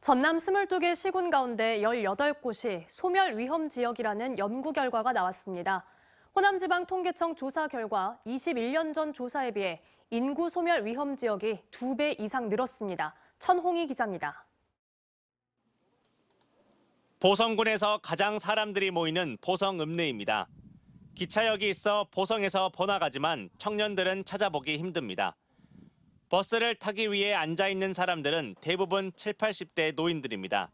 전남 22개 시군 가운데 18곳이 소멸 위험 지역이라는 연구 결과가 나왔습니다. 호남지방통계청 조사 결과 21년 전 조사에 비해 인구 소멸 위험 지역이 2배 이상 늘었습니다. 천홍희 기자입니다. 보성군에서 가장 사람들이 모이는 보성읍내입니다. 기차역이 있어 보성에서 번화가지만 청년들은 찾아보기 힘듭니다. 버스를 타기 위해 앉아있는 사람들은 대부분 70, 80대 노인들입니다.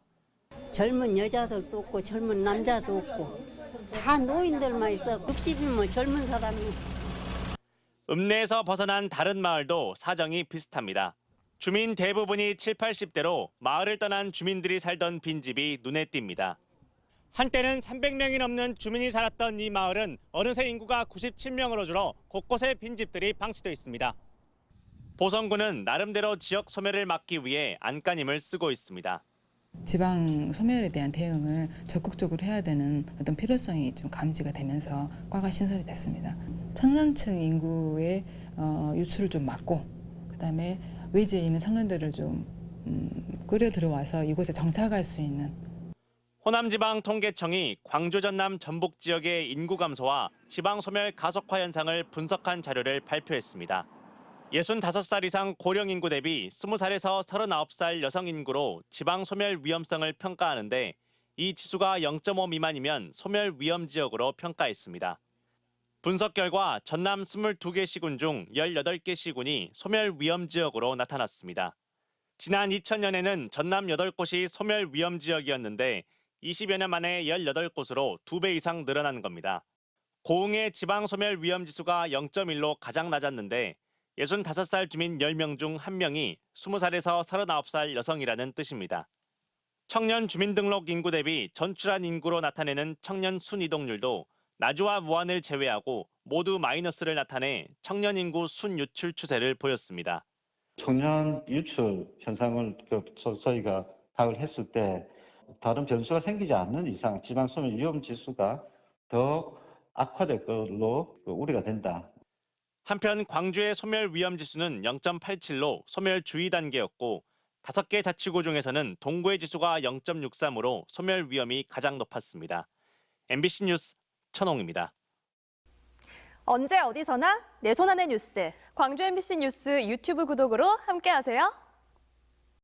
젊은 여자들도 없고 젊은 남자도 없고 다 노인들만 있어. 60이면 젊은 사람이. 읍내에서 벗어난 다른 마을도 사정이 비슷합니다. 주민 대부분이 70, 80대로 마을을 떠난 주민들이 살던 빈집이 눈에 띕니다. 한때는 300명이 넘는 주민이 살았던 이 마을은 어느새 인구가 97명으로 줄어 곳곳에 빈집들이 방치돼 있습니다. 보성군은 나름대로 지역 소멸을 막기 위해 안간힘을 쓰고 있습니다. 지방 소멸에 대한 대응을 적극적으로 해야 되는 어떤 필요성이 좀 감지가 되면서 과가 신설이 됐습니다. 청년층 인구의 유출을 좀 막고, 그다음에 외지에 있는 청년들을 좀 끌어 들여와서 이곳에 정착할 수 있는. 호남지방통계청이 광주, 전남, 전북 지역의 인구 감소와 지방 소멸 가속화 현상을 분석한 자료를 발표했습니다. 65살 이상 고령 인구 대비 20살에서 39살 여성 인구로 지방 소멸 위험성을 평가하는데 이 지수가 0.5 미만이면 소멸 위험 지역으로 평가했습니다. 분석 결과 전남 22개 시군 중 18개 시군이 소멸 위험 지역으로 나타났습니다. 지난 2000년에는 전남 8곳이 소멸 위험 지역이었는데 20여 년 만에 18곳으로 2배 이상 늘어난 겁니다. 고흥의 지방 소멸 위험 지수가 0.1로 가장 낮았는데 65살 주민 10명 중 1명이 20살에서 39살 여성이라는 뜻입니다. 청년 주민등록 인구 대비 전출한 인구로 나타내는 청년 순이동률도 나주와 무안을 제외하고 모두 마이너스를 나타내 청년 인구 순유출 추세를 보였습니다. 청년 유출 현상을 저희가 파악을 했을 때 다른 변수가 생기지 않는 이상 지방 소멸 위험 지수가 더 악화될 걸로 우려가 된다. 한편 광주의 소멸 위험 지수는 0.87로 소멸 주의 단계였고 5개 자치구 중에서는 동구의 지수가 0.63으로 소멸 위험이 가장 높았습니다. MBC 뉴스 천홍입니다. 언제 어디서나 내 손 안의 뉴스. 광주 MBC 뉴스 유튜브 구독으로 함께하세요.